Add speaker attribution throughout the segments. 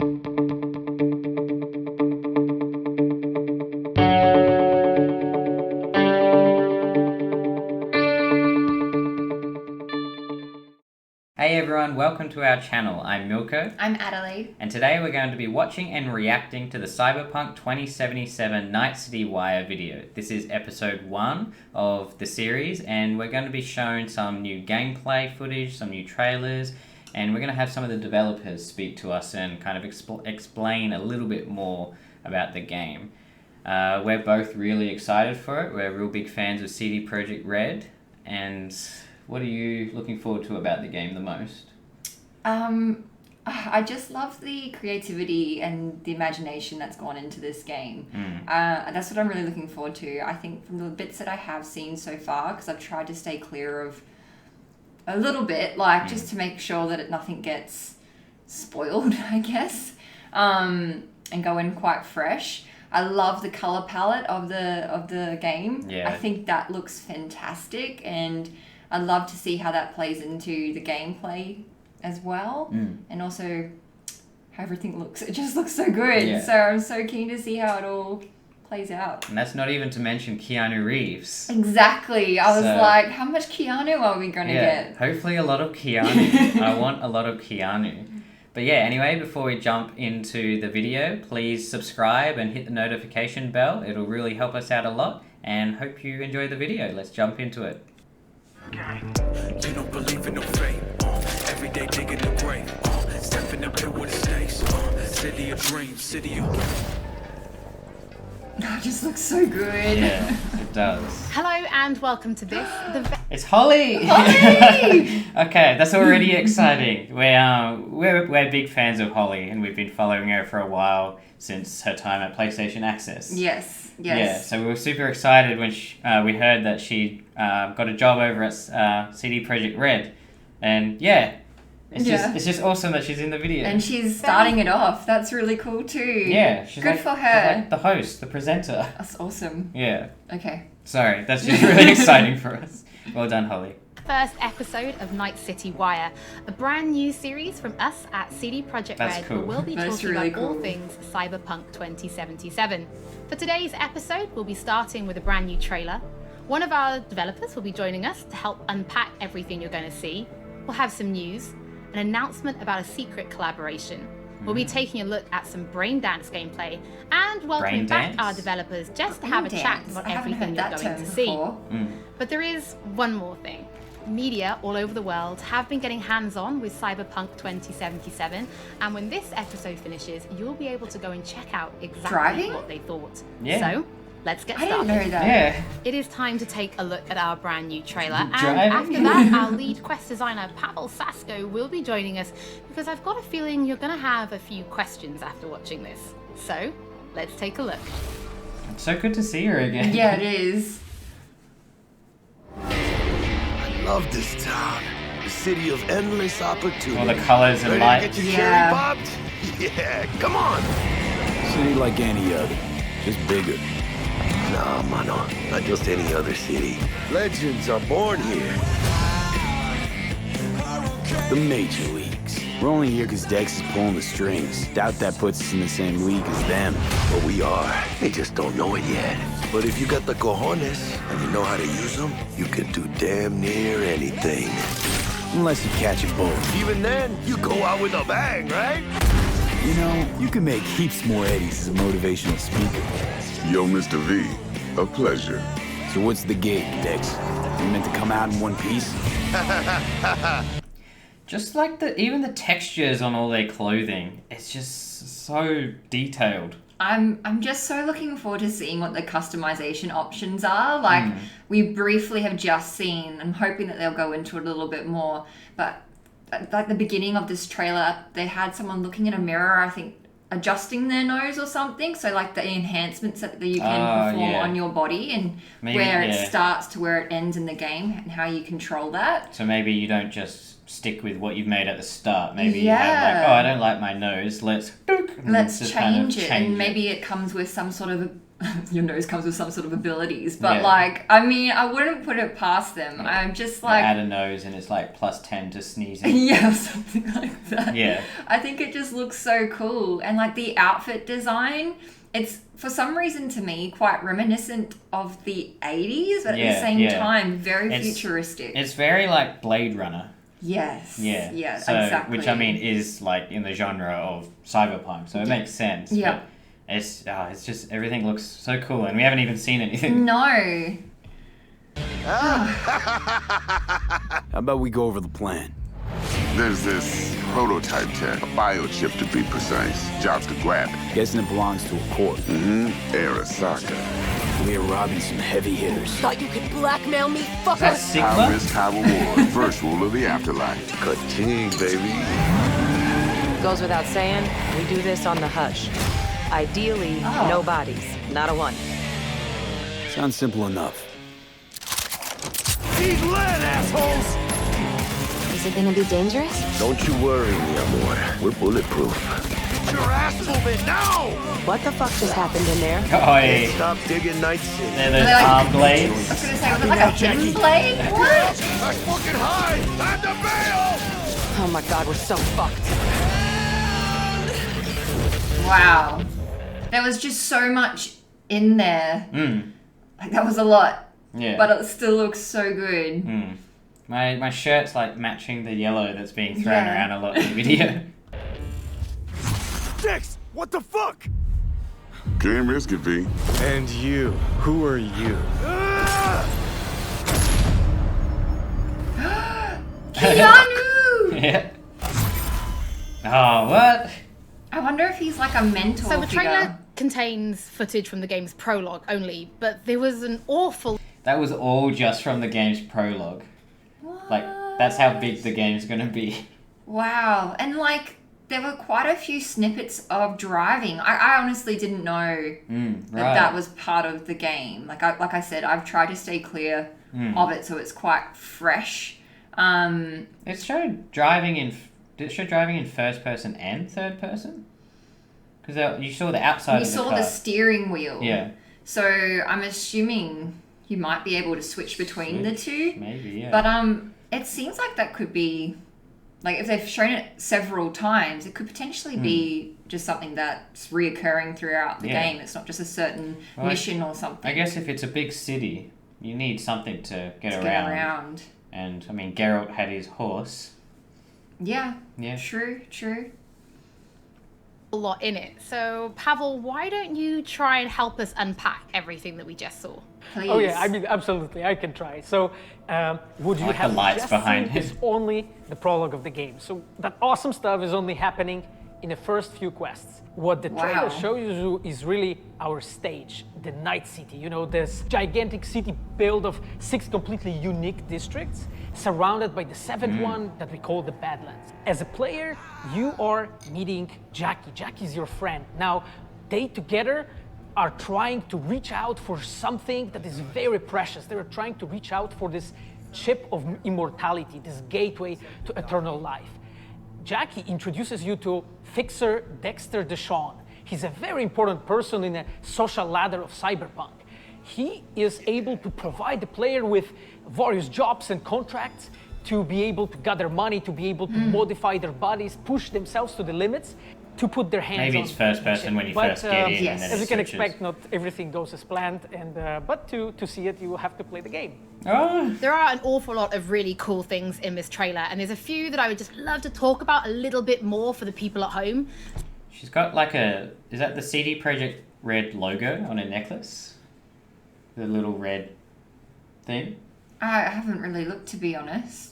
Speaker 1: Hey everyone, welcome to our channel. I'm Mylko.
Speaker 2: I'm Adelaide.
Speaker 1: And today we're going to be watching and reacting to the Cyberpunk 2077 Night City Wire video. This is episode 1 of the series, and we're going to be shown some new gameplay footage, some new trailers, and we're going to have some of the developers speak to us and kind of explain a little bit more about the game. We're both really excited for it. We're real big fans of CD Projekt Red, and what are you looking forward to about the game the most?
Speaker 2: I just love the creativity and the imagination that's gone into this game. That's what I'm really looking forward to. I think from the bits that I have seen so far, because I've tried to stay clear of a little bit, just to make sure that nothing gets spoiled, I guess, and go in quite fresh. I love the color palette of the game.
Speaker 1: Yeah.
Speaker 2: I think that looks fantastic, and I'd love to see how that plays into the gameplay as well. And also how everything looks. It just looks so good.
Speaker 1: Yeah.
Speaker 2: So I'm so keen to see how it all plays out.
Speaker 1: And that's not even to mention Keanu Reeves.
Speaker 2: Exactly. I was like, how much Keanu are we going to get?
Speaker 1: Hopefully a lot of Keanu. I want a lot of Keanu. But yeah, anyway, before we jump into the video, please subscribe and hit the notification bell. It'll really help us out a lot, and hope you enjoy the video. Let's jump into it.
Speaker 3: You don't believe in no fate. Every day digging the grave. Stepping up here with the stakes. City of dreams, city of...
Speaker 2: It just looks so good.
Speaker 1: Yeah, it does.
Speaker 4: Hello and welcome to this.
Speaker 1: It's Holly!
Speaker 2: Holly!
Speaker 1: Okay, that's already exciting. We're big fans of Holly, and we've been following her for a while since her time at PlayStation Access.
Speaker 2: Yes.
Speaker 1: Yeah, so we were super excited when we heard that she got a job over at CD Projekt Red, and it's just awesome that she's in the video.
Speaker 2: And she's starting it off. That's really cool too.
Speaker 1: Yeah, she's
Speaker 2: good for her.
Speaker 1: She's like the host, the presenter.
Speaker 2: That's awesome.
Speaker 1: Yeah.
Speaker 2: Okay.
Speaker 1: Sorry, that's just really exciting for us. Well done, Holly.
Speaker 4: First episode of Night City Wire, a brand new series from us at CD Projekt Red,
Speaker 1: cool.
Speaker 4: where we'll be
Speaker 2: That's
Speaker 4: talking
Speaker 2: really
Speaker 4: about all
Speaker 2: cool.
Speaker 4: things Cyberpunk 2077. For today's episode, we'll be starting with a brand new trailer. One of our developers will be joining us to help unpack everything you're going to see. We'll have some news, an announcement about a secret collaboration. We'll be taking a look at some Braindance gameplay and welcoming back our developers just to have a chat about everything you're going to see. But there is one more thing. Media all over the world have been getting hands-on with Cyberpunk 2077, and when this episode finishes, you'll be able to go and check out exactly what they thought.
Speaker 1: Yeah.
Speaker 4: So, let's get
Speaker 2: I
Speaker 4: started.
Speaker 2: didn't know that.
Speaker 1: Yeah.
Speaker 4: It is time to take a look at our brand new trailer, and
Speaker 1: Driving?
Speaker 4: after that, our lead quest designer Pavel Sasko will be joining us, because I've got a feeling you're going to have a few questions after watching this. So, let's take a look.
Speaker 1: It's so good to see her again.
Speaker 2: Yeah, it is.
Speaker 5: Love this town, the city of endless opportunity.
Speaker 1: All the colours and
Speaker 5: Ready to
Speaker 1: lights.
Speaker 5: get your
Speaker 2: Yeah.
Speaker 5: cherry popped? Yeah, come on.
Speaker 6: City like any other, just bigger.
Speaker 5: Nah, mano, not just any other city. Legends are born here.
Speaker 6: The major leagues. We're only here because Dex is pulling the strings. Doubt that puts us in the same league as them.
Speaker 5: But we are. They just don't know it yet. But if you got the cojones and you know how to use them, you can do damn near anything.
Speaker 6: Unless you catch a bullet.
Speaker 5: Even then, you go out with a bang, right?
Speaker 6: You know, you can make heaps more eddies as a motivational speaker.
Speaker 7: Yo, Mr. V, a pleasure.
Speaker 6: So what's the gig, Dex? You meant to come out in one piece?
Speaker 1: Just like even the textures on all their clothing, it's just so detailed.
Speaker 2: I'm just so looking forward to seeing what the customization options are. We briefly have just seen, I'm hoping that they'll go into it a little bit more, but at the beginning of this trailer, they had someone looking in a mirror, I think, adjusting their nose or something. So like the enhancements that you can perform on your body, and where it starts to where it ends in the game, and how you control that.
Speaker 1: So maybe you don't just stick with what you've made at the start. Maybe you have I don't like my nose, let's
Speaker 2: Let's change it. And maybe it comes with some sort of your nose comes with some sort of abilities. But like, I mean, I wouldn't put it past them. I'm just like...
Speaker 1: add a nose and it's like +10 to sneezing.
Speaker 2: Yeah, something like that.
Speaker 1: Yeah.
Speaker 2: I think it just looks so cool. And like the outfit design, it's for some reason to me quite reminiscent of the 80s, but at the same time, very futuristic.
Speaker 1: It's very like Blade Runner.
Speaker 2: Yes.
Speaker 1: Yeah.
Speaker 2: Yeah,
Speaker 1: so,
Speaker 2: exactly.
Speaker 1: Which I mean is like in the genre of cyberpunk, so it makes sense.
Speaker 2: Yeah.
Speaker 1: But it's just everything looks so cool, and we haven't even seen anything.
Speaker 2: No.
Speaker 6: How about we go over the plan?
Speaker 7: There's this prototype tech, a biochip to be precise. Jobs to grab it.
Speaker 6: Guessing it belongs to a corp.
Speaker 7: Arasaka.
Speaker 6: We're robbing some heavy hitters.
Speaker 8: Thought you could blackmail me,
Speaker 1: Is
Speaker 8: fucker?
Speaker 1: that
Speaker 7: High
Speaker 1: Sigma?
Speaker 7: risk, high reward. First rule of the afterlife. Ka-ting, baby.
Speaker 8: Goes without saying, we do this on the hush. Ideally, no bodies, not a one.
Speaker 6: Sounds simple enough.
Speaker 5: Eat lead, assholes!
Speaker 9: Is it gonna be dangerous?
Speaker 5: Don't you worry, mi amor. We're bulletproof. Get your ass moving now!
Speaker 8: What the fuck just happened in there?
Speaker 1: Oh, yeah.
Speaker 5: Stop digging Night City.
Speaker 1: They're those
Speaker 2: like-
Speaker 1: arm
Speaker 2: I
Speaker 1: blades.
Speaker 2: was gonna say, was it like a hidden blade? What?
Speaker 5: Let's fucking hide! Time to bail!
Speaker 8: Oh my god, we're so fucked.
Speaker 2: Wow. There was just so much in there. Like, that was a lot.
Speaker 1: Yeah.
Speaker 2: But it still looks so good.
Speaker 1: My shirt's like matching the yellow that's being thrown
Speaker 2: Yeah.
Speaker 1: around a lot in the video.
Speaker 5: Dex, what the fuck?
Speaker 7: Can't risk it, V.
Speaker 10: And you, who are you?
Speaker 2: Keanu!
Speaker 1: Yeah. Oh, what?
Speaker 2: I wonder if he's like a mentor
Speaker 4: So the trailer
Speaker 2: figure.
Speaker 4: contains footage from the game's prologue only, but there was an awful
Speaker 1: That was all just from the game's prologue. Like, that's how big the game's gonna be.
Speaker 2: Wow. And like, there were quite a few snippets of driving. I honestly didn't know that was part of the game. Like I said, I've tried to stay clear of it so it's quite fresh.
Speaker 1: It showed driving in. Did it show driving in first person and third person? Because you saw the outside
Speaker 2: You
Speaker 1: of the
Speaker 2: saw
Speaker 1: car.
Speaker 2: the steering wheel.
Speaker 1: Yeah.
Speaker 2: So I'm assuming you might be able to switch between the two.
Speaker 1: Maybe, yeah.
Speaker 2: But it seems like that could be, like, if they've shown it several times, it could potentially be just something that's reoccurring throughout the game. It's not just a certain mission or something.
Speaker 1: I guess if it's a big city, you need something to get
Speaker 2: Get
Speaker 1: around.
Speaker 2: around.
Speaker 1: And I mean, Geralt had his horse.
Speaker 2: Yeah.
Speaker 1: Yeah.
Speaker 2: True.
Speaker 4: a lot in it. So, Pavel, why don't you try and help us unpack everything that we just saw?
Speaker 2: Please.
Speaker 11: Oh yeah, I mean, absolutely, I can try. So, would you
Speaker 1: like
Speaker 11: have
Speaker 1: the lights
Speaker 11: just
Speaker 1: behind
Speaker 11: seen
Speaker 1: him.
Speaker 11: is only the prologue of the game. So that awesome stuff is only happening in the first few quests. What the trailer shows you is really our stage, the Night City. You know, this gigantic city built of 6 completely unique districts, surrounded by the 7th one that we call the Badlands. As a player, you are meeting Jackie. Jackie's your friend. Now, they together are trying to reach out for something that is very precious. They're trying to reach out for this chip of immortality, this gateway to eternal life. Jackie introduces you to Fixer Dexter Deshawn. He's a very important person in a social ladder of Cyberpunk. He is able to provide the player with various jobs and contracts to be able to gather money, to be able to modify their bodies, push themselves to the limits, to put their hands on.
Speaker 1: Maybe it's first person when you first get in. And then
Speaker 11: As
Speaker 1: it
Speaker 11: you can
Speaker 1: switches.
Speaker 11: expect, not everything goes as planned, and but to see it, you will have to play the game.
Speaker 1: Oh.
Speaker 4: There are an awful lot of really cool things in this trailer, and there's a few that I would just love to talk about a little bit more for the people at home.
Speaker 1: She's got like is that the CD Projekt red logo on her necklace? The little red thing?
Speaker 2: I haven't really looked, to be honest.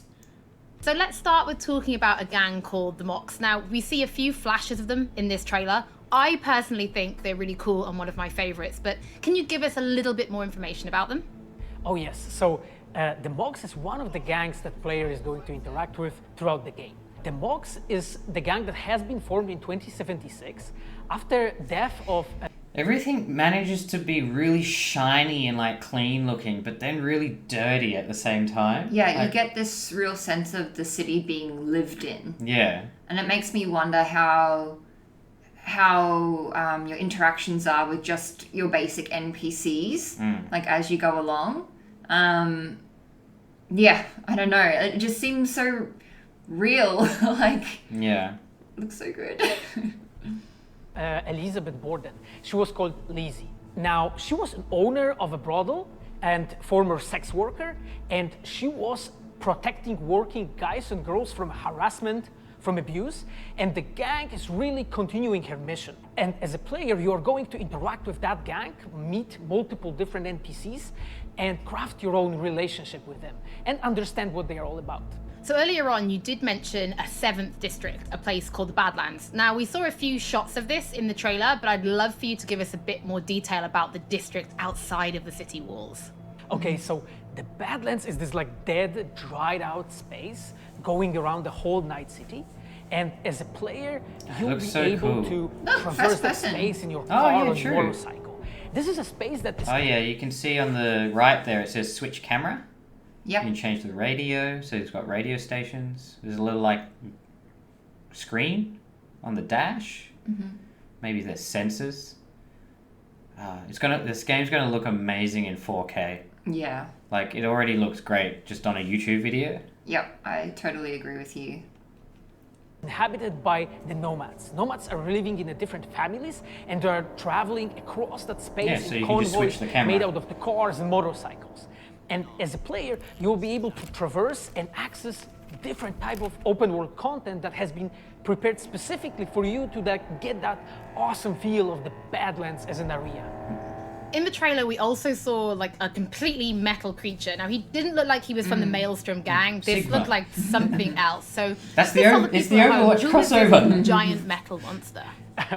Speaker 4: So let's start with talking about a gang called the Mox. Now, we see a few flashes of them in this trailer. I personally think they're really cool and one of my favorites, but can you give us a little bit more information about them?
Speaker 11: Oh yes, so the Mox is one of the gangs that player is going to interact with throughout the game. The Mox is the gang that has been formed in 2076 after death of...
Speaker 1: Everything manages to be really shiny and like clean looking, but then really dirty at the same time.
Speaker 2: Yeah, you get this real sense of the city being lived in.
Speaker 1: Yeah.
Speaker 2: And it makes me wonder how how your interactions are with just your basic NPCs, like as you go along. Yeah, I don't know. It just seems so real. Like,
Speaker 1: yeah,
Speaker 2: it looks so good.
Speaker 11: Elizabeth Borden. She was called Lizzie. Now, she was an owner of a brothel and former sex worker, and she was protecting working guys and girls from harassment, from abuse, and the gang is really continuing her mission. And as a player, you are going to interact with that gang, meet multiple different NPCs, and craft your own relationship with them, and understand what they are all about.
Speaker 4: So earlier on, you did mention a 7th district, a place called the Badlands. Now, we saw a few shots of this in the trailer, but I'd love for you to give us a bit more detail about the district outside of the city walls.
Speaker 11: Okay, so the Badlands is this like dead, dried out space going around the whole Night City. And as a player, you'll be able to traverse that space in your car or motorcycle. This is a space that is...
Speaker 1: Oh yeah, you can see on the right there, it says switch camera.
Speaker 2: Yep.
Speaker 1: You can change the radio, so it's got radio stations. There's a little like screen on the dash. Maybe there's sensors. This game's gonna look amazing in 4K.
Speaker 2: Yeah.
Speaker 1: Like, it already looks great just on a YouTube video.
Speaker 2: Yep, I totally agree with you.
Speaker 11: Inhabited by the nomads. Nomads are living in different families and they are traveling across that space
Speaker 1: so
Speaker 11: in
Speaker 1: you can just switch
Speaker 11: convoys
Speaker 1: the camera.
Speaker 11: made out of the cars and motorcycles. And as a player, you'll be able to traverse and access different type of open world content that has been prepared specifically for you to get that awesome feel of the Badlands as an area.
Speaker 4: In the trailer, we also saw like a completely metal creature. Now, he didn't look like he was from the Maelstrom gang. This
Speaker 1: Sigma.
Speaker 4: looked like something else. So
Speaker 1: That's it's the Overwatch crossover.
Speaker 4: Giant metal monster.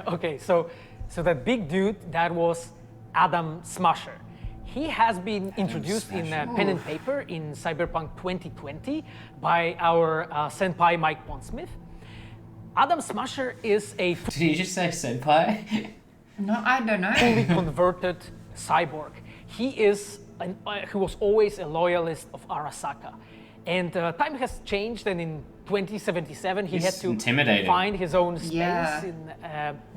Speaker 11: Okay, so that big dude, that was Adam Smasher. He has been introduced in pen and paper in Cyberpunk 2020 by our senpai Mike Pondsmith. Adam Smasher is a
Speaker 1: Did you just say senpai?
Speaker 2: No, I don't know.
Speaker 11: fully converted cyborg. He was always a loyalist of Arasaka. And time has changed, and in 2077 he had to find his own space in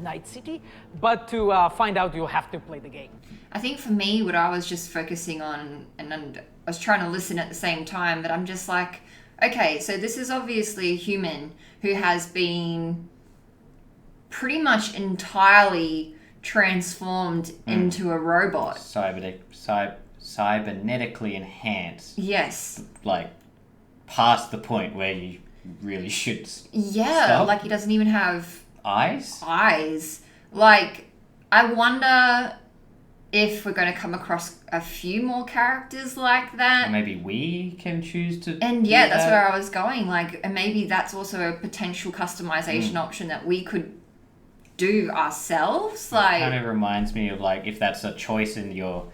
Speaker 11: Night City. But to find out, you'll have to play the game.
Speaker 2: I think for me, what I was just focusing on, and I was trying to listen at the same time, but I'm just like, okay, so this is obviously a human who has been pretty much entirely transformed into a robot.
Speaker 1: Cybernetically enhanced.
Speaker 2: Yes.
Speaker 1: Like, past the point where you really should
Speaker 2: stop. Like he doesn't even have...
Speaker 1: Eyes?
Speaker 2: Like, I wonder if we're going to come across a few more characters like that.
Speaker 1: Or maybe we can choose to...
Speaker 2: And yeah, that's where I was going. Like, and maybe that's also a potential customization option that we could do ourselves. Like,
Speaker 1: it kind of reminds me of like if that's a choice in your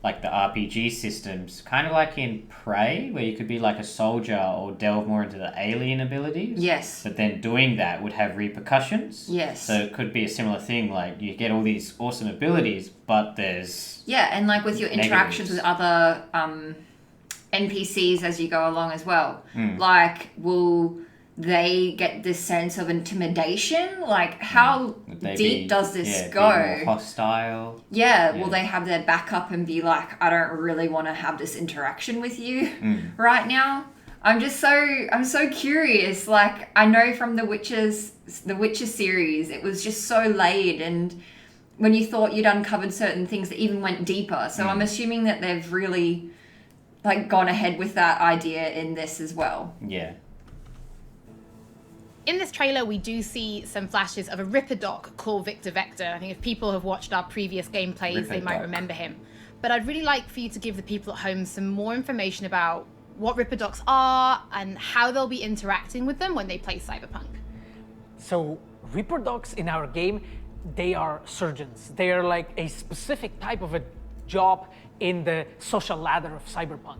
Speaker 1: like the RPG systems, kind of like in Prey, where you could be like a soldier or delve more into the alien abilities.
Speaker 2: Yes.
Speaker 1: But then doing that would have repercussions.
Speaker 2: Yes.
Speaker 1: So it could be a similar thing, like you get all these awesome abilities, but there's
Speaker 2: and like with your interactions with other NPCs as you go along as well. Like, will they get this sense of intimidation? Like, how deep does this go?
Speaker 1: Be more hostile.
Speaker 2: Will they have their backup and be like, I don't really want to have this interaction with you right now? I'm so curious. Like, I know from the Witcher series, it was just so laid, and when you thought you'd uncovered certain things that even went deeper. So I'm assuming that they've really like gone ahead with that idea in this as well.
Speaker 1: Yeah.
Speaker 4: In this trailer, we do see some flashes of a Ripper Doc called Victor Vector. I think if people have watched our previous gameplays, they might remember him. But I'd really like for you to give the people at home some more information about what Ripper Docs are and how they'll be interacting with them when they play Cyberpunk.
Speaker 11: So Ripper Docs in our game, they are surgeons. They are like a specific type of a job in the social ladder of Cyberpunk.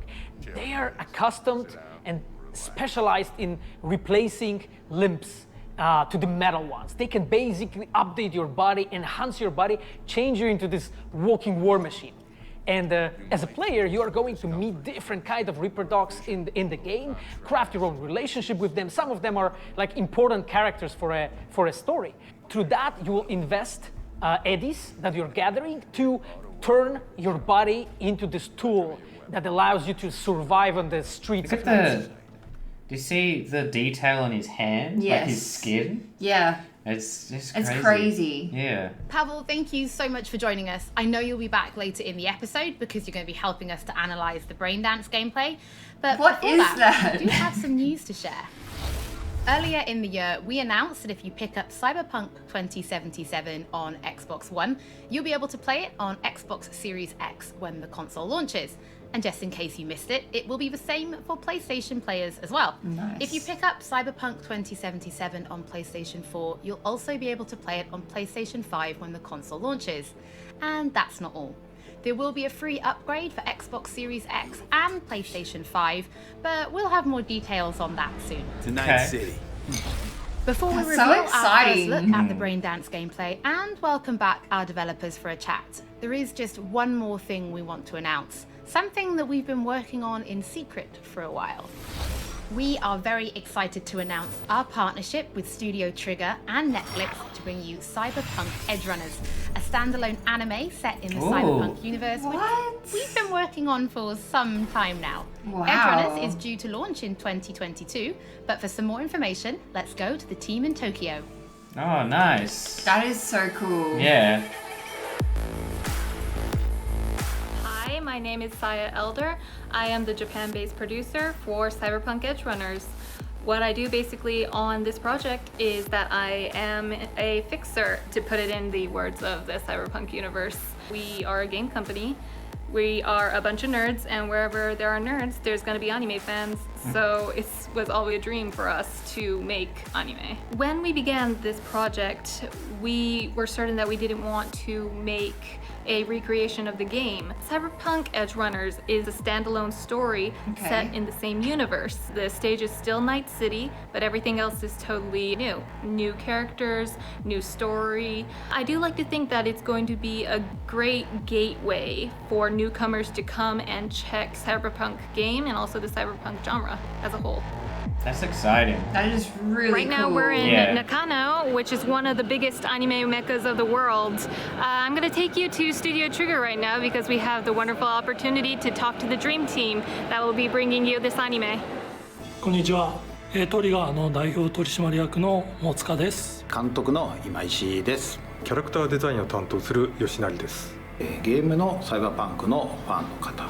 Speaker 11: They are accustomed and specialized in replacing limbs to the metal ones. They can basically update your body, enhance your body, change you into this walking war machine. And as a player, you are going to meet different kind of Ripper Docs in the game, craft your own relationship with them. Some of them are like important characters for a story. through that, you will invest eddies that you're gathering to turn your body into this tool that allows you to survive on the streets.
Speaker 1: Look at do you see the detail on his hand?
Speaker 2: Yes.
Speaker 1: Like his skin?
Speaker 2: Yeah.
Speaker 1: It's just
Speaker 2: It's
Speaker 1: crazy.
Speaker 2: crazy.
Speaker 1: Yeah.
Speaker 4: Pavel, thank you so much for joining us. I know you'll be back later in the episode because you're going to be helping us to analyse the Braindance gameplay. But
Speaker 2: What
Speaker 4: before
Speaker 2: is
Speaker 4: that,
Speaker 2: that?
Speaker 4: we do have some news to share. Earlier in the year, we announced that if you pick up Cyberpunk 2077 on Xbox One, you'll be able to play it on Xbox Series X when the console launches. And just in case you missed it, it will be the same for PlayStation players as well.
Speaker 2: Nice.
Speaker 4: If you pick up Cyberpunk 2077 on PlayStation 4, you'll also be able to play it on PlayStation 5 when the console launches. And that's not all. There will be a free upgrade for Xbox Series X and PlayStation 5, but we'll have more details on that soon.
Speaker 6: Tonight City.
Speaker 4: Before we
Speaker 2: That's
Speaker 4: reveal
Speaker 2: so
Speaker 4: our first
Speaker 2: exciting.
Speaker 4: look at the Braindance gameplay and welcome back our developers for a chat, there is just one more thing we want to announce. Something that we've been working on in secret for a while. We are very excited to announce our partnership with Studio Trigger and Netflix to bring you Cyberpunk Edgerunners, a standalone anime set in the Cyberpunk universe, which we've been working on for some time now.
Speaker 2: Wow.
Speaker 4: Edgerunners is due to launch in 2022, but for some more information, let's go to the team in Tokyo.
Speaker 1: Oh, nice.
Speaker 2: That is so cool.
Speaker 1: Yeah.
Speaker 12: Hi, my name is Saya Elder. I am the Japan-based producer for Cyberpunk Edgerunners. What I do basically on this project is that I am a fixer, to put it in the words of the Cyberpunk universe. We are a game company. We are a bunch of nerds, and wherever there are nerds, there's going to be anime fans. So it was always a dream for us to make anime. When we began this project, we were certain that we didn't want to make a recreation of the game. Cyberpunk Edgerunners is a standalone story set in the same universe. The stage is still Night City, but everything else is totally new. New characters, new story. I do like to think that it's going to be a great gateway for newcomers to come and check Cyberpunk game and also the Cyberpunk genre as a whole.
Speaker 1: That's exciting.
Speaker 2: That is really
Speaker 12: Right now
Speaker 2: cool.
Speaker 12: we're in Nakano, which is one of the biggest anime meccas of the world. I'm going to take you to Studio Trigger right now because we have the wonderful opportunity to talk to the dream team that will be bringing you this anime.
Speaker 13: こんにちは。トリガーの代表取締役の大塚です。
Speaker 14: 監督の今石です。
Speaker 10: キャラクターデザインを担当する吉成です。
Speaker 14: ゲームのサイバーパンクのファンの方、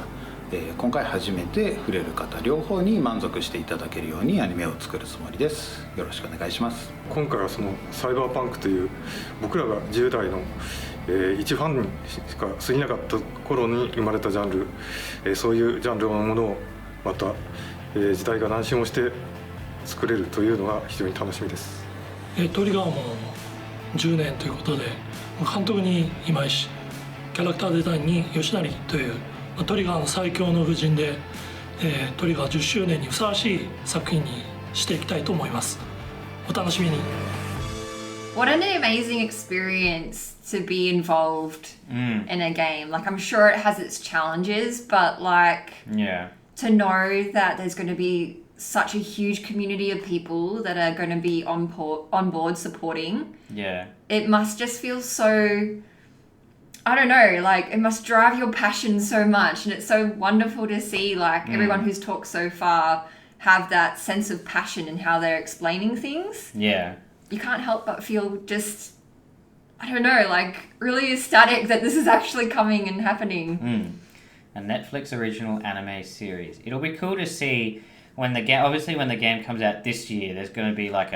Speaker 14: 今回初めて触れる方両方に満足していただけるようにアニメを作るつもりです。よろしくお願いします。
Speaker 10: 今回はそのサイバーパンクという僕らが10代の一ファンにしか過ぎなかった頃に生まれたジャンル、そういうジャンルのものをまた、時代が南進をして作れるというのが非常に楽しみです。
Speaker 13: トリガーも10年ということで、監督に今石、キャラクターデザインに吉成というトリガーの最強の布陣で、トリガー10周年にふさわしい作品にしていきたいと思います。お楽しみに。
Speaker 2: What an amazing experience to be involved in a game. Like, I'm sure it has its challenges, but like, to know that there's going to be such a huge community of people that are going to be on board supporting. It must just feel so, I don't know, like it must drive your passion so much, and it's so wonderful to see like everyone who's talked so far have that sense of passion in how they're explaining things. You can't help but feel just, I don't know, like really ecstatic that this is actually coming and happening.
Speaker 1: A Netflix original anime series. It'll be cool to see when the game, obviously when the game comes out this year, there's going to be like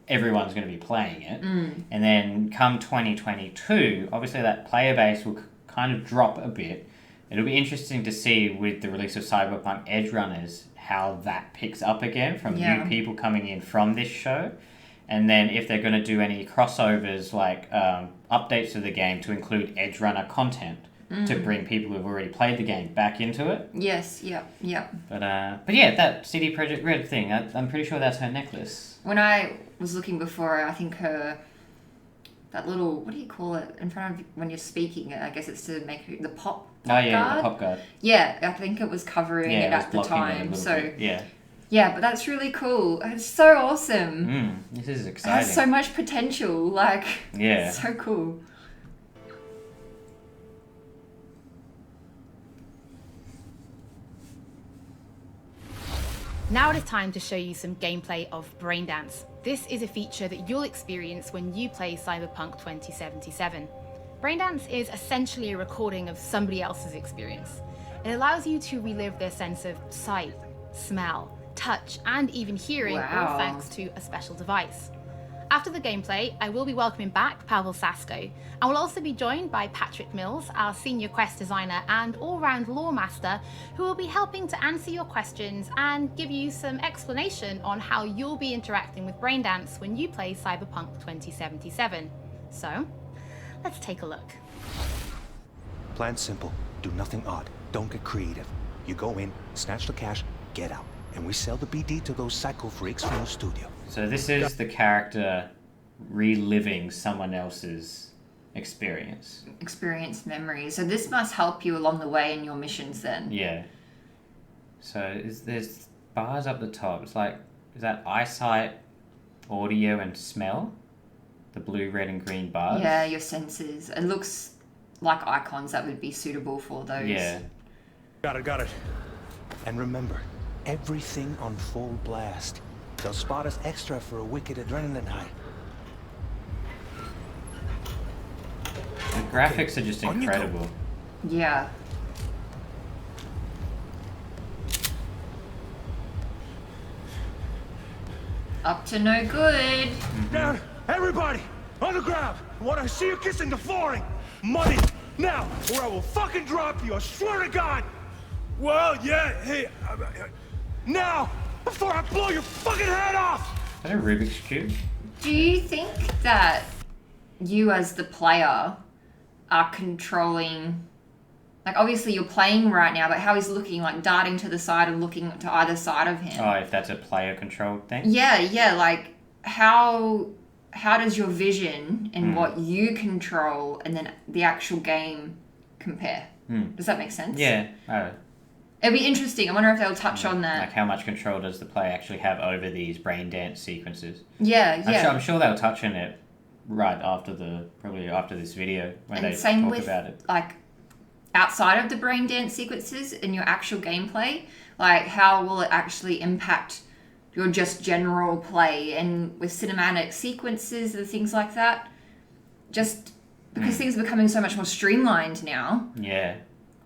Speaker 1: everyone's going to be playing it. And then come 2022, obviously that player base will kind of drop a bit. It'll be interesting to see with the release of Cyberpunk Edgerunners how that picks up again from new people coming in from this show. And then if they're going to do any crossovers like updates to the game to include Edgerunner content to bring people who've already played the game back into it.
Speaker 2: Yes, yep.
Speaker 1: But yeah, that CD Projekt Red thing, I'm pretty sure that's her necklace.
Speaker 2: When I was looking before, I think that little, what do you call it, in front of when you're speaking, I guess it's to make the pop guard?
Speaker 1: The pop guard.
Speaker 2: Yeah, I think it was covering it at the time. So
Speaker 1: bit.
Speaker 2: Yeah, but that's really cool. It's so awesome.
Speaker 1: This is
Speaker 2: It
Speaker 1: exciting.
Speaker 2: has so much potential. Like,
Speaker 1: Yeah.
Speaker 2: it's so cool.
Speaker 4: Now it is time to show you some gameplay of Braindance. This is a feature that you'll experience when you play Cyberpunk 2077. Braindance is essentially a recording of somebody else's experience. It allows you to relive their sense of sight, smell, touch, and even hearing, all thanks to a special device. After the gameplay, I will be welcoming back Pavel Sasko, and will also be joined by Patrick Mills, our senior quest designer and all-round lore master, who will be helping to answer your questions and give you some explanation on how you'll be interacting with Braindance when you play Cyberpunk 2077. So, let's take a look.
Speaker 15: Plan simple. Do nothing odd. Don't get creative. You go in, snatch the cash, get out. And we sell the BD to those psycho freaks from the studio.
Speaker 1: So this is the character reliving someone else's experience.
Speaker 2: Experience memories. So this must help you along the way in your missions then.
Speaker 1: Yeah. So there's bars up the top. It's like, is that eyesight, audio, and smell? The blue, red, and green bars?
Speaker 2: Yeah, your senses. It looks like icons that would be suitable for those.
Speaker 1: Yeah.
Speaker 15: Got it. And remember, everything on full blast. They'll spot us extra for a wicked adrenaline high.
Speaker 1: The graphics are just incredible.
Speaker 2: Yeah. Up to no good.
Speaker 16: Down, everybody, on the ground. I want to see you kissing the flooring. Money, now, or I will fucking drop you. I swear to God. Well, yeah, hey, now, before I blow your fucking head off.
Speaker 1: Is that a Rubik's Cube?
Speaker 2: Do you think that you as the player are controlling, like obviously you're playing right now, but how he's looking, like darting to the side and looking to either side of him?
Speaker 1: Oh, if that's a player controlled thing?
Speaker 2: Yeah, like how does your vision and what you control and then the actual game compare? Does that make sense?
Speaker 1: Yeah.
Speaker 2: It'd be interesting. I wonder if they'll touch on that.
Speaker 1: Like how much control does the player actually have over these brain dance sequences?
Speaker 2: Yeah.
Speaker 1: I'm sure they'll touch on it right after probably after this video when they talk about it.
Speaker 2: Like outside of the brain dance sequences in your actual gameplay, like how will it actually impact your just general play and with cinematic sequences and things like that? Just because things are becoming so much more streamlined now.
Speaker 1: Yeah.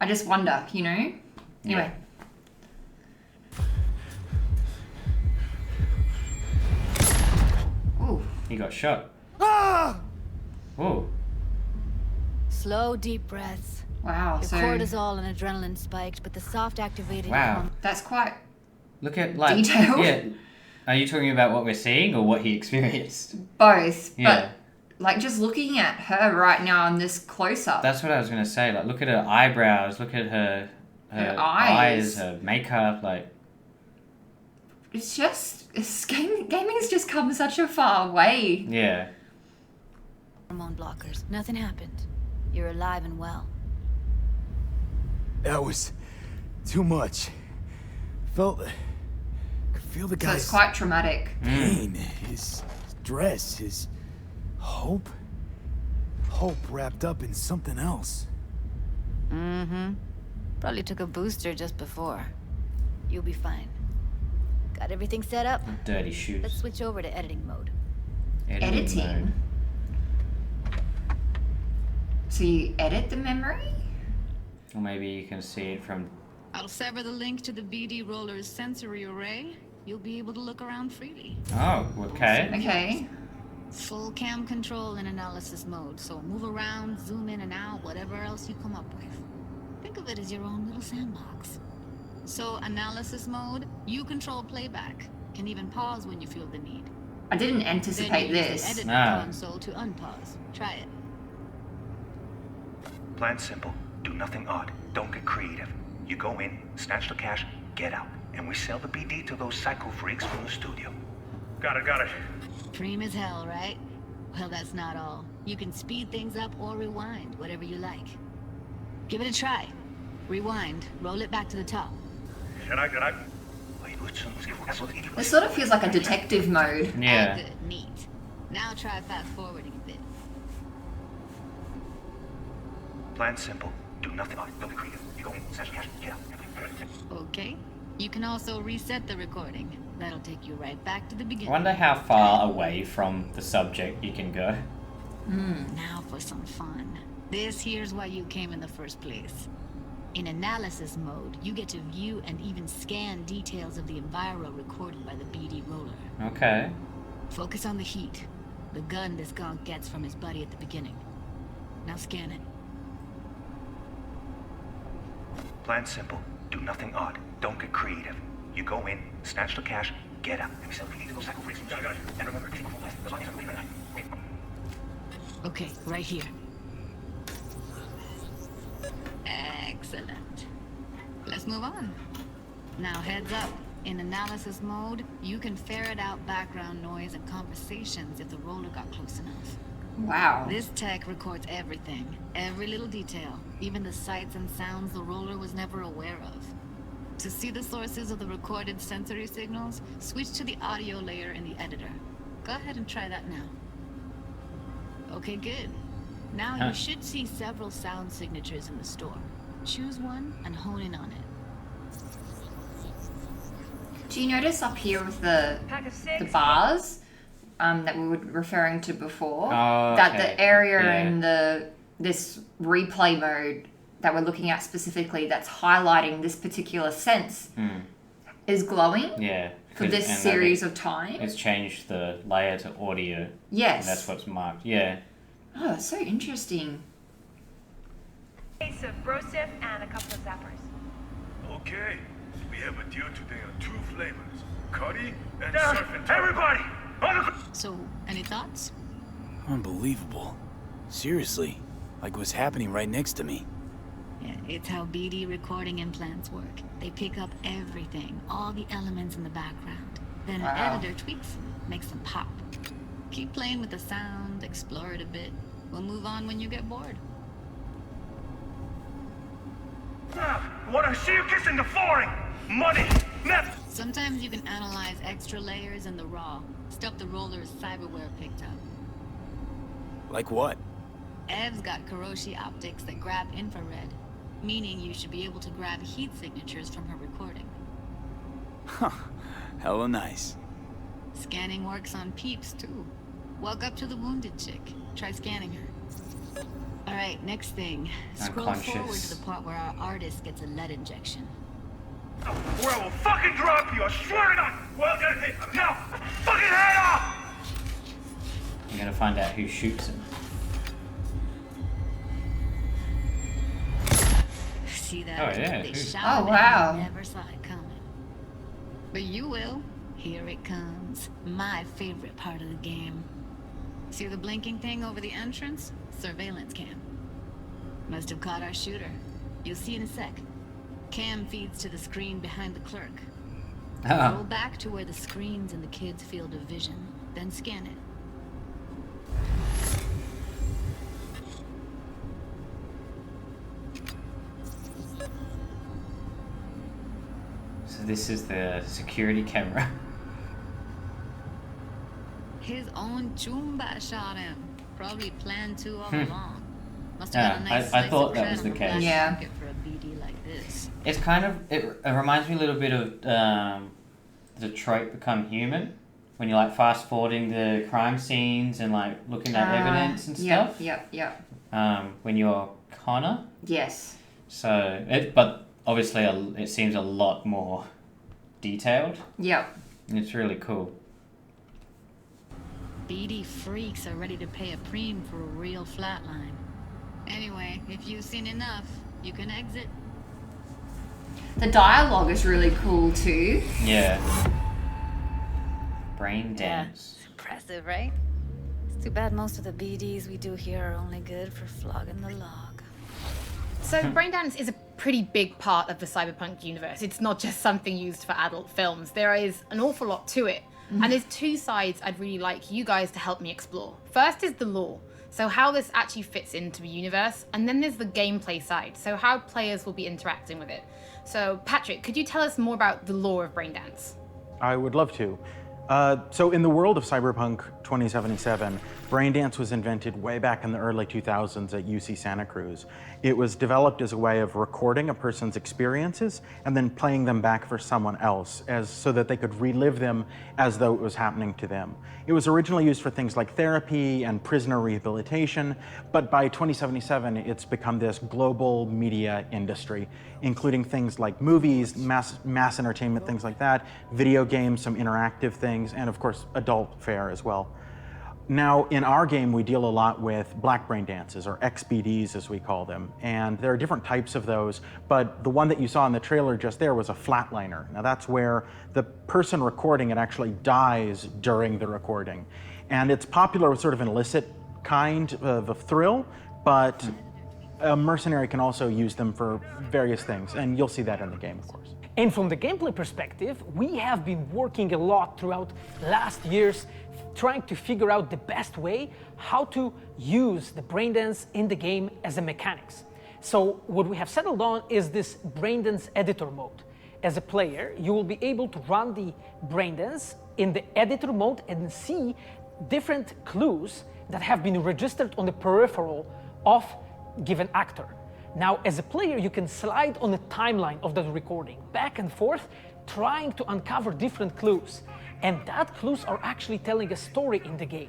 Speaker 2: I just wonder, Anyway. Ooh.
Speaker 1: He got shot.
Speaker 16: Ah!
Speaker 1: Ooh.
Speaker 9: Slow, deep breaths.
Speaker 2: Wow.
Speaker 9: Your cortisol and adrenaline spiked, but the soft activating.
Speaker 1: Wow.
Speaker 2: That's quite.
Speaker 1: Look at like
Speaker 2: detailed.
Speaker 1: Yeah. Are you talking about what we're seeing or what he experienced?
Speaker 2: Both.
Speaker 1: Yeah.
Speaker 2: But like just looking at her right now in this close up.
Speaker 1: That's what I was gonna say. Like, look at her eyebrows. Look at her eyes, her makeup. Like,
Speaker 2: it's just gaming's just come such a far way.
Speaker 1: Yeah.
Speaker 9: Hormone blockers. Nothing happened. You're alive and well.
Speaker 6: That was too much. Could feel the
Speaker 2: So
Speaker 6: guy's
Speaker 2: it's quite traumatic.
Speaker 6: pain, his stress, his hope. Hope wrapped up in something else.
Speaker 9: Mm-hmm. Probably took a booster just before. You'll be fine. Got everything set up?
Speaker 1: Dirty shoes.
Speaker 9: Let's switch over to editing mode.
Speaker 2: Editing?
Speaker 1: mode.
Speaker 2: So you edit the memory?
Speaker 1: Or maybe you can see it from.
Speaker 17: I'll sever the link to the BD roller's sensory array. You'll be able to look around freely.
Speaker 1: Oh, okay.
Speaker 2: Okay.
Speaker 17: Full cam control in analysis mode, so move around, zoom in and out, whatever else you come up with. Think of it as your own little sandbox. So analysis mode, you control playback. Can even pause when you feel the need.
Speaker 2: I didn't anticipate
Speaker 17: Then you use
Speaker 2: this.
Speaker 17: the edit console to unpause. Try it.
Speaker 15: Plan simple. Do nothing odd. Don't get creative. You go in, snatch the cash, get out. And we sell the BD to those psycho freaks from the studio.
Speaker 16: Got it.
Speaker 17: Cream as hell, right? Well, that's not all. You can speed things up or rewind, whatever you like. Give it a try. Rewind. Roll it back to the top.
Speaker 16: Can I?
Speaker 15: Wait.
Speaker 2: This sort of feels like a detective mode.
Speaker 1: Yeah.
Speaker 17: Good, neat. Now try fast forwarding a bit.
Speaker 15: Plan simple. Do nothing odd. Don't be creative. You go in, snatch the cash, get out.
Speaker 17: Okay. You can also reset the recording. That'll take you right back to the
Speaker 1: I
Speaker 17: beginning.
Speaker 1: wonder how far away from the subject you can go.
Speaker 17: Now for some fun. This here's why you came in the first place. In analysis mode, you get to view and even scan details of the enviro recorded by the BD roller.
Speaker 1: Okay.
Speaker 17: Focus on the heat, the gun this gonk gets from his buddy at the beginning. Now scan it.
Speaker 15: Plan simple. Do nothing odd. Don't get creative. You go in, snatch the cash, get out. And we sell the BD to those cycle freaks. And remember, keep full life. As long as I believe in it.
Speaker 17: Okay, right here. Excellent. Let's move on. Now heads up. In analysis mode, you can ferret out background noise and conversations if the roller got close enough.
Speaker 2: Wow.
Speaker 17: This tech records everything, every little detail, even the sights and sounds the roller was never aware of. To see the sources of the recorded sensory signals, switch to the audio layer in the editor. Go ahead and try that now. Okay, good. Now you should see several sound signatures in the store. Choose one and hone in on it.
Speaker 2: Do you notice up here with the bars that we were referring to before?
Speaker 1: Oh,
Speaker 2: that
Speaker 1: okay.
Speaker 2: the area
Speaker 1: Yeah.
Speaker 2: in this replay mode that we're looking at specifically that's highlighting this particular sense is glowing
Speaker 1: Yeah.
Speaker 2: for this series of time?
Speaker 1: It's changed the layer to audio.
Speaker 2: Yes.
Speaker 1: And that's what's marked. Yeah.
Speaker 2: Oh, so interesting.
Speaker 18: Case of Brosif and a couple of zappers.
Speaker 16: Okay, we have a deal today on 2 flavors. Cuddy and Down, surf and everybody!
Speaker 17: So, any thoughts?
Speaker 6: Unbelievable. Seriously, like what's happening right next to me.
Speaker 17: Yeah, it's how BD recording implants work. They pick up everything, all the elements in the background. Then an editor tweaks them, makes them pop. Keep playing with the sound, explore it a bit. We'll move on when you get bored.
Speaker 16: Wanna see you kissing the flooring? Money! Net!
Speaker 17: Sometimes you can analyze extra layers in the raw, stuff the roller's cyberware picked up.
Speaker 6: Like what?
Speaker 17: Ev's got Karoshi optics that grab infrared, meaning you should be able to grab heat signatures from her recording.
Speaker 6: Huh. Hella nice.
Speaker 17: Scanning works on peeps, too. Walk up to the wounded chick. Try scanning her. Alright, next thing. Scroll forward to the part where our artist gets a lead injection.
Speaker 16: Or I will fucking drop you, I swear to God! Well, now, fucking head off!
Speaker 1: I'm gonna find out who shoots him.
Speaker 17: See that?
Speaker 1: Oh, yeah.
Speaker 17: They
Speaker 1: Who-
Speaker 17: shot
Speaker 2: Oh,
Speaker 17: it
Speaker 2: wow.
Speaker 17: and never saw it coming. But you will. Here it comes. My favorite part of the game. See the blinking thing over the entrance? Surveillance cam. Must have caught our shooter. You'll see in a sec. Cam feeds to the screen behind the clerk. Roll back to where the screen's in the kid's field of vision, then scan it.
Speaker 1: So this is the security camera.
Speaker 17: His own Chumba shot him. Probably planned to all along. Must have got a
Speaker 1: Yeah,
Speaker 17: nice
Speaker 1: I
Speaker 17: slice
Speaker 1: thought
Speaker 17: of
Speaker 1: that
Speaker 17: cred
Speaker 1: was
Speaker 17: on
Speaker 1: the
Speaker 17: black
Speaker 1: case.
Speaker 2: Yeah.
Speaker 17: market for a BD like this.
Speaker 1: It's kind of, it reminds me a little bit of Detroit Become Human. When you're like fast forwarding the crime scenes and like looking at evidence and stuff.
Speaker 2: Yep.
Speaker 1: When you're Connor.
Speaker 2: Yes.
Speaker 1: So, but obviously it seems a lot more detailed.
Speaker 2: Yep.
Speaker 1: It's really cool.
Speaker 17: BD freaks are ready to pay a preem for a real flatline. Anyway, if you've seen enough, you can exit.
Speaker 2: The dialogue is really cool too.
Speaker 1: Yeah. Brain dance.
Speaker 9: It's impressive, right? It's too bad most of the BDs we do here are only good for flogging the log.
Speaker 4: So braindance is a pretty big part of the Cyberpunk universe. It's not just something used for adult films. There is an awful lot to it. And there's 2 sides I'd really like you guys to help me explore. First is the lore. So how this actually fits into the universe, and then there's the gameplay side, so how players will be interacting with it. So Patrick, could you tell us more about the lore of Braindance?
Speaker 19: I would love to. So in the world of Cyberpunk 2077, Braindance was invented way back in the early 2000s at UC Santa Cruz. It was developed as a way of recording a person's experiences and then playing them back for someone else so that they could relive them as though it was happening to them. It was originally used for things like therapy and prisoner rehabilitation, but by 2077, it's become this global media industry, including things like movies, mass entertainment, things like that, video games, some interactive things, and of course, adult fare as well. Now, in our game, we deal a lot with black brain dances, or XBDs as we call them, and there are different types of those, but the one that you saw in the trailer just there was a flatliner. Now that's where the person recording it actually dies during the recording. And it's popular with sort of an illicit kind of a thrill, but a mercenary can also use them for various things, and you'll see that in the game, of course.
Speaker 11: And from the gameplay perspective, we have been working a lot throughout last years trying to figure out the best way how to use the Braindance in the game as a mechanics. So what we have settled on is this Braindance editor mode. As a player, you will be able to run the Braindance in the editor mode and see different clues that have been registered on the peripheral of given actor. Now, as a player, you can slide on the timeline of that recording, back and forth, trying to uncover different clues. And that clues are actually telling a story in the game.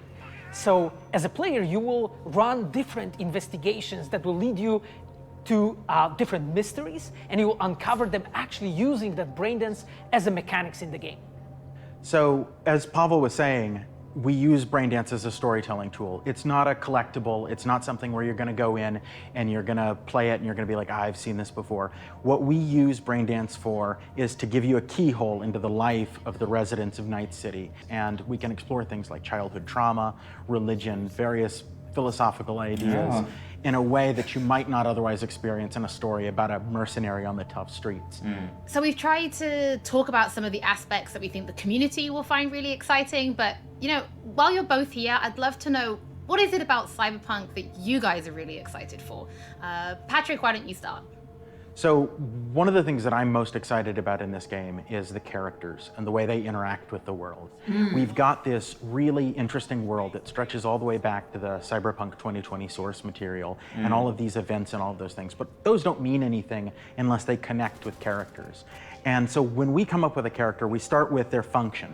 Speaker 11: So, as a player, you will run different investigations that will lead you to different mysteries, and you will uncover them actually using that Braindance as a mechanics in the game.
Speaker 19: So, as Pavel was saying, we use Braindance as a storytelling tool. It's not a collectible. It's not something where you're going to go in and you're going to play it and you're going to be like, I've seen this before. What we use Braindance for is to give you a keyhole into the life of the residents of Night City. And we can explore things like childhood trauma, religion, various philosophical ideas in a way that you might not otherwise experience in a story about a mercenary on the tough streets.
Speaker 4: So we've tried to talk about some of the aspects that we think the community will find really exciting, but while you're both here, I'd love to know, what is it about Cyberpunk that you guys are really excited for? Patrick, why don't you start?
Speaker 19: So one of the things that I'm most excited about in this game is the characters and the way they interact with the world. We've got this really interesting world that stretches all the way back to the Cyberpunk 2020 source material and all of these events and all of those things, but those don't mean anything unless they connect with characters. And so when we come up with a character, we start with their function.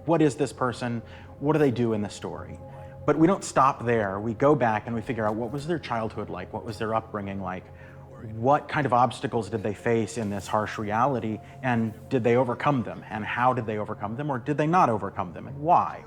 Speaker 19: What is this person? What do they do in the story? But we don't stop there. We go back and we figure out, what was their childhood like? What was their upbringing like? What kind of obstacles did they face in this harsh reality, and did they overcome them? And how did they overcome them, or did they not overcome them, and why?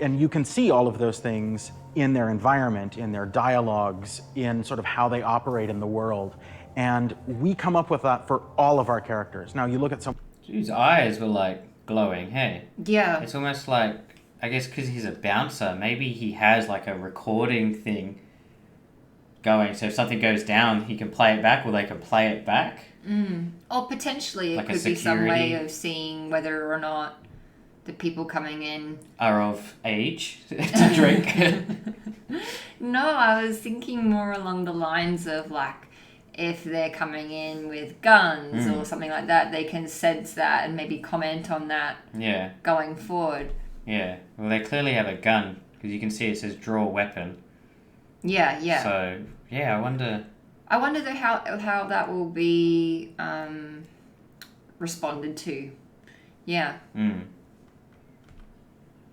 Speaker 19: And you can see all of those things in their environment, in their dialogues, in sort of how they operate in the world. And we come up with that for all of our characters. Now you look at some...
Speaker 1: His eyes were like glowing, hey?
Speaker 2: Yeah.
Speaker 1: It's almost like, I guess because he's a bouncer, maybe he has like a recording thing going, so if something goes down, he can play it back, or they can play it back.
Speaker 2: Or potentially it
Speaker 1: Like a
Speaker 2: could be some
Speaker 1: security-
Speaker 2: way of seeing whether or not the people coming in
Speaker 1: Are of age to drink.
Speaker 2: No, I was thinking more along the lines of like, if they're coming in with guns or something like that, they can sense that and maybe comment on that
Speaker 1: Yeah.
Speaker 2: going forward.
Speaker 1: Yeah. Well, they clearly have a gun, because you can see it says draw weapon.
Speaker 2: Yeah, yeah.
Speaker 1: So, yeah, I wonder
Speaker 2: though how that will be responded to. Yeah.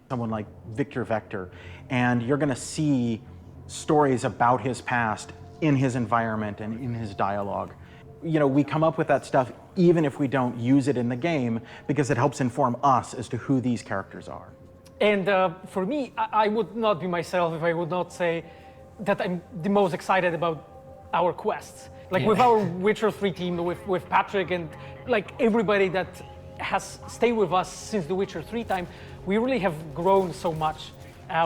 Speaker 19: Someone like Victor Vector, and you're going to see stories about his past in his environment and in his dialogue. We come up with that stuff even if we don't use it in the game, because it helps inform us as to who these characters are.
Speaker 11: And for me, I would not be myself if I would not say that I'm the most excited about our quests. Like with our Witcher 3 team, with Patrick and like everybody that has stayed with us since the Witcher 3 time, we really have grown so much.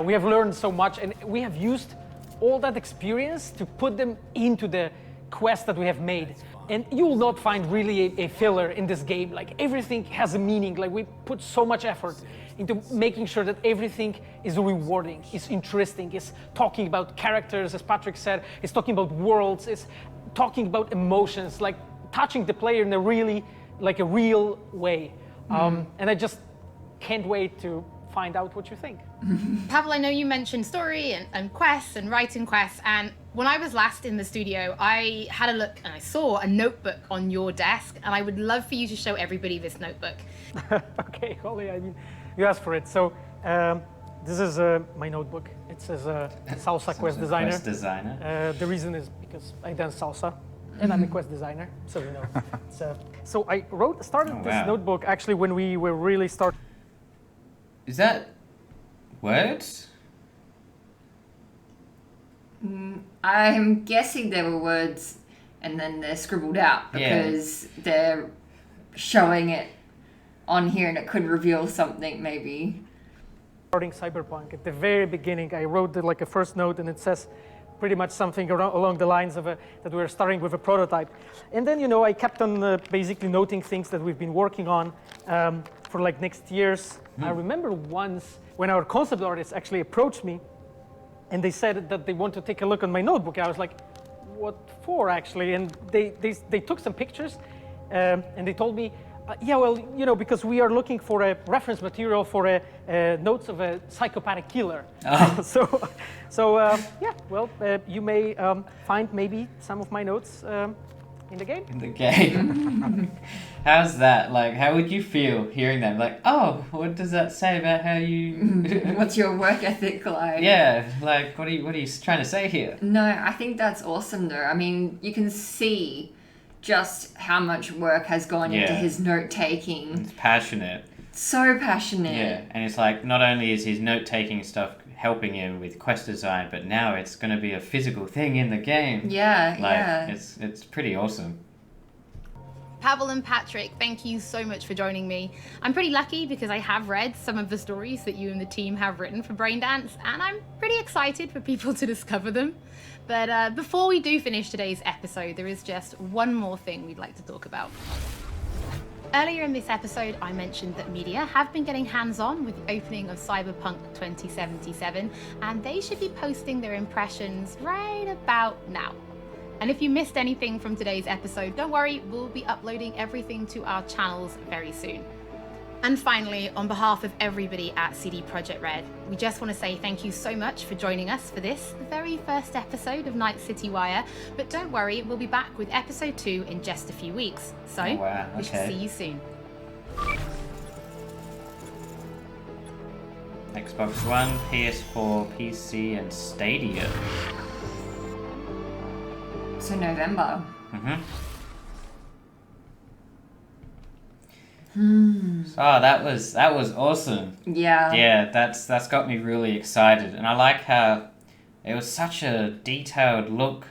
Speaker 11: We have learned so much, and we have used all that experience to put them into the quests that we have made. And you will not find really a filler in this game. Like everything has a meaning. Like we put so much effort into making sure that everything is rewarding, is interesting, is talking about characters, as Patrick said, is talking about worlds, is talking about emotions, like touching the player in a really, like a real way. And I just can't wait to find out what you think.
Speaker 4: Pavel, I know you mentioned story and quests and writing quests, and when I was last in the studio, I had a look and I saw a notebook on your desk, and I would love for you to show everybody this notebook.
Speaker 11: Okay, Holly, I mean, you asked for it. So this is my notebook. It says Salsa Quest Designer.
Speaker 1: Quest Designer.
Speaker 11: The reason is because I dance salsa, and I'm a quest designer, so you know. So I started this notebook actually when we were really starting.
Speaker 1: Is that words?
Speaker 2: I'm guessing there were words and then they're scribbled out because they're showing it on here and it could reveal something maybe.
Speaker 11: Starting Cyberpunk, at the very beginning, I wrote like a first note and it says pretty much something along the lines of that we're starting with a prototype. And then, you know, I kept on basically noting things that we've been working on for like next years. I remember once when our concept artists actually approached me and they said that they want to take a look on my notebook. I was like, what for actually? And they took some pictures and they told me, yeah, well, you know, because we are looking for a reference material for notes of a psychopathic killer. Yeah, well, you may find maybe some of my notes in the game.
Speaker 1: In the game. How's that? Like, how would you feel hearing that? Like, oh, what does that say about how you...
Speaker 2: What's your work ethic like?
Speaker 1: Yeah, like, what are you trying to say here?
Speaker 2: No, I think that's awesome though. I mean, you can see just how much work has gone into his note-taking.
Speaker 1: It's passionate.
Speaker 2: So passionate.
Speaker 1: Yeah, and it's like, not only is his note-taking stuff helping him with quest design, but now it's going to be a physical thing in the game.
Speaker 2: Yeah,
Speaker 1: It's pretty awesome.
Speaker 4: Pavel and Patrick, thank you so much for joining me. I'm pretty lucky because I have read some of the stories that you and the team have written for Braindance, and I'm pretty excited for people to discover them. But before we do finish today's episode, there is just one more thing we'd like to talk about. Earlier in this episode, I mentioned that media have been getting hands-on with the opening of Cyberpunk 2077, and they should be posting their impressions right about now. And if you missed anything from today's episode, don't worry, we'll be uploading everything to our channels very soon. And finally, on behalf of everybody at CD Projekt Red, we just want to say thank you so much for joining us for this, the very first episode of Night City Wire. But don't worry, we'll be back with episode 2 in just a few weeks. So, we shall see you soon.
Speaker 1: Xbox One, PS4, PC, and Stadia.
Speaker 2: So November.
Speaker 1: Oh, that was awesome.
Speaker 2: Yeah,
Speaker 1: that's got me really excited, and I like how it was such a detailed look,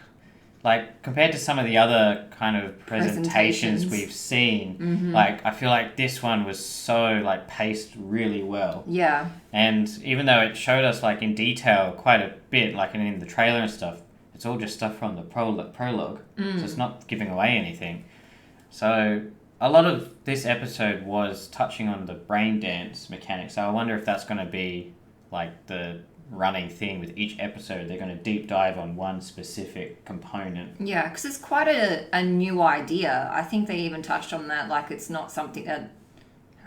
Speaker 1: like compared to some of the other kind of presentations we've seen. Like, I feel like this one was so like paced really well.
Speaker 2: Yeah,
Speaker 1: and even though it showed us like in detail quite a bit, like in the trailer and stuff, it's all just stuff from the prologue, so it's not giving away anything. So a lot of this episode was touching on the brain dance mechanics, so I wonder if that's going to be like the running thing with each episode. They're going to deep dive on one specific component.
Speaker 2: Yeah, because it's quite a new idea. I think they even touched on that, like it's not something that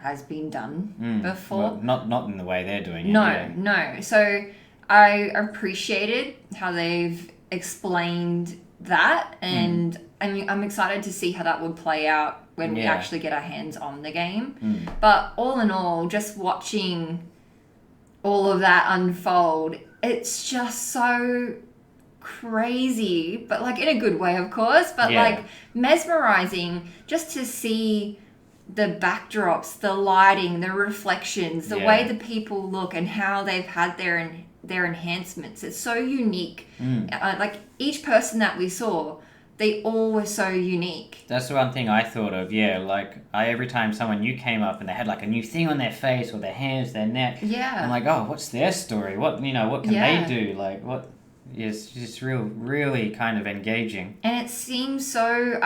Speaker 2: has been done before.
Speaker 1: Well, not in the way they're doing it.
Speaker 2: No. So I appreciated how they've explained that, and I'm excited to see how that would play out when we actually get our hands on the game. But all in all, just watching all of that unfold, it's just so crazy, but like in a good way, of course, but like mesmerizing just to see the backdrops, the lighting, the reflections, the way the people look and how they've had their enhancements. It's so unique. Like each person that we saw, they all were so unique.
Speaker 1: That's the one thing I thought of, like every time someone new came up and they had like a new thing on their face or their hands, their neck, I'm like, oh, what's their story? What can they do? Like, what It's just really kind of engaging.
Speaker 2: And it seems so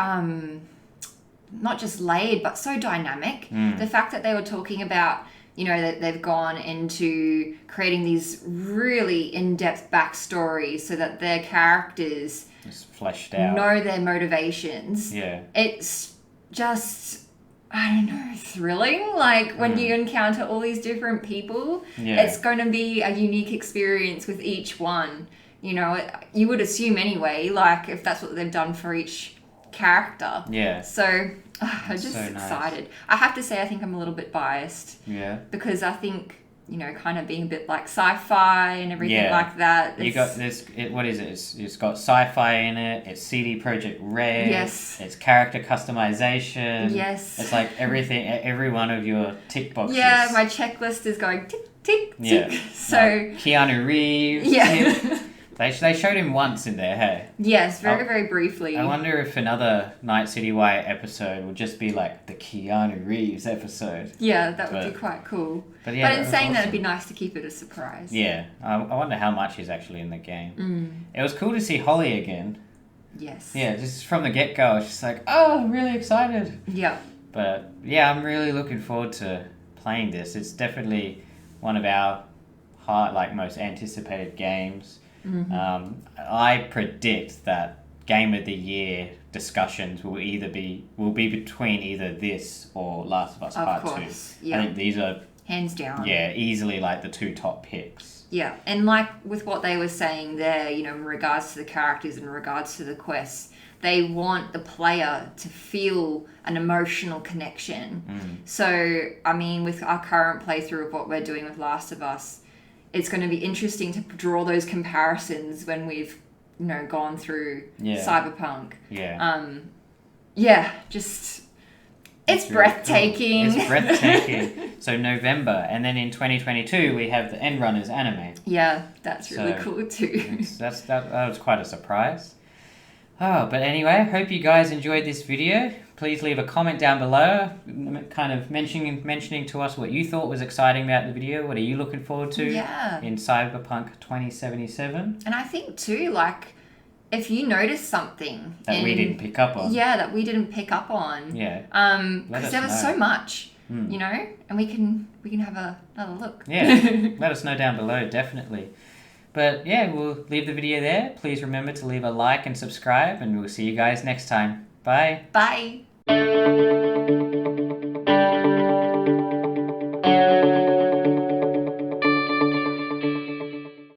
Speaker 2: not just layered, but so dynamic. The fact that they were talking about, you know, that they've gone into creating these really in-depth backstories so that their characters
Speaker 1: it's fleshed out,
Speaker 2: know their motivations.
Speaker 1: Yeah.
Speaker 2: It's just, I don't know, thrilling. Like when you encounter all these different people, it's going to be a unique experience with each one. You know, you would assume anyway, like if that's what they've done for each character.
Speaker 1: Yeah.
Speaker 2: So I'm just
Speaker 1: so nice.
Speaker 2: excited. I have to say, I think I'm a little bit biased.
Speaker 1: Yeah.
Speaker 2: Because I think, you know, kind of being a bit like sci-fi and everything like that.
Speaker 1: You got this. What is it? It's got sci-fi in it. It's CD Projekt Red.
Speaker 2: Yes.
Speaker 1: It's character customization.
Speaker 2: Yes.
Speaker 1: It's like everything. Every one of your tick boxes.
Speaker 2: Yeah, my checklist is going tick tick tick. So
Speaker 1: like Keanu Reeves.
Speaker 2: Yeah.
Speaker 1: They showed him once in there, hey?
Speaker 2: Yes, very briefly.
Speaker 1: I wonder if another Night City Y episode will just be like the Keanu Reeves episode.
Speaker 2: Yeah, that would be quite cool.
Speaker 1: But in
Speaker 2: saying that, it'd be nice to keep it a surprise.
Speaker 1: Yeah, I wonder how much is actually in the game. It was cool to see Holly again.
Speaker 2: Yes.
Speaker 1: Yeah, just from the get-go, I was just like, oh, I'm really excited.
Speaker 2: Yeah.
Speaker 1: But yeah, I'm really looking forward to playing this. It's definitely one of our most anticipated games. I predict that Game of the Year discussions will be between either this or Last of Us Part 2.
Speaker 2: Yeah.
Speaker 1: I think these are
Speaker 2: hands down.
Speaker 1: Yeah, easily like the two top picks.
Speaker 2: Yeah, and like with what they were saying there, you know, in regards to the characters, in regards to the quests, they want the player to feel an emotional connection. So, I mean, with our current playthrough of what we're doing with Last of Us, it's going to be interesting to draw those comparisons when we've, you know, gone through Cyberpunk. Just it's really breathtaking.
Speaker 1: Cool. It's breathtaking. So November, and then in 2022 we have the Endrunners anime.
Speaker 2: Yeah, that's really cool too.
Speaker 1: That was quite a surprise. Oh, but anyway, I hope you guys enjoyed this video. Please leave a comment down below, kind of mentioning to us what you thought was exciting about the video. What are you looking forward to in Cyberpunk 2077?
Speaker 2: And I think too, like, if you notice something
Speaker 1: that we didn't pick up on.
Speaker 2: Yeah, that we didn't pick up on.
Speaker 1: Yeah.
Speaker 2: Because there was so much, you know, and we can have another look.
Speaker 1: Yeah. Let us know down below, definitely. But yeah, we'll leave the video there. Please remember to leave a like and subscribe, and we'll see you guys next time. Bye.
Speaker 2: Bye.